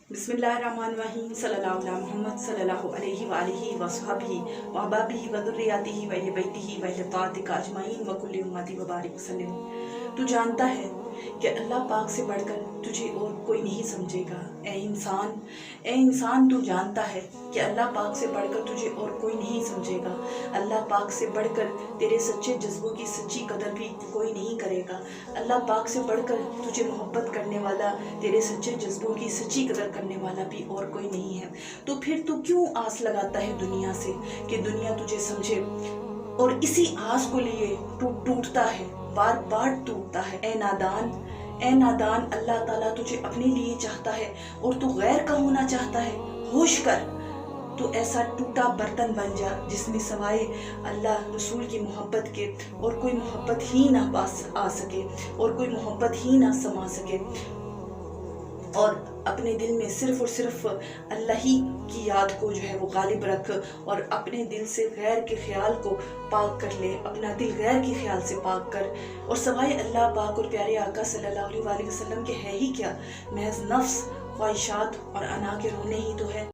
बिस्मिल्लाहिर्रहमानिर्रहीम सल्लल्लाहु अला मुहम्मद सल्लल्लाहु अलैहि व आलिहि व सहाबिही व अहबाबिही व दुर्रियातिही व अहले बैतिही व अहले ताअतिका अजमाइन व कुल्ली उम्मती व बारिक वसल्लम। तू जानता है कि अल्लाह पाक से बढ़कर तुझे और कोई नहीं समझेगा। ए इंसान तू जानता है कि अल्लाह पाक से बढ़कर तुझे और कोई नहीं समझेगा। अल्लाह पाक से बढ़कर तेरे सच्चे जज्बों की सच्ची कदर भी कोई नहीं करेगा। अल्लाह पाक से बढ़कर तुझे मोहब्बत करने वाला, तेरे सच्चे जज्बों की सच्ची कदर करने वाला भी और कोई नहीं है। तो फिर तू क्यों आस लगाता है दुनिया से कि दुनिया तुझे समझे, और इसी आस को लिए तू टूटता है, बार बार टूटता है। ए नादान, अल्लाह ताला तुझे अपने लिए चाहता है और तू गैर का होना चाहता है। होश कर, तो ऐसा टूटा बर्तन बन जा जिसमें सवाए अल्लाह रसूल की मोहब्बत के और कोई मोहब्बत ही ना पास आ सके और कोई मोहब्बत ही ना समा सके, और अपने दिल में सिर्फ और सिर्फ अल्लाह ही की याद को जो है वो गालिब रख, और अपने दिल से गैर के ख्याल को पाक कर ले। अपना दिल गैर के ख्याल से पाक कर, और सवाए अल्लाह पाक और प्यारे आका सल्लल्लाहु अलैहि वसल्लम के है ही क्या, महज नफ्स, ख्वाहिशात और अना के रोने ही तो है।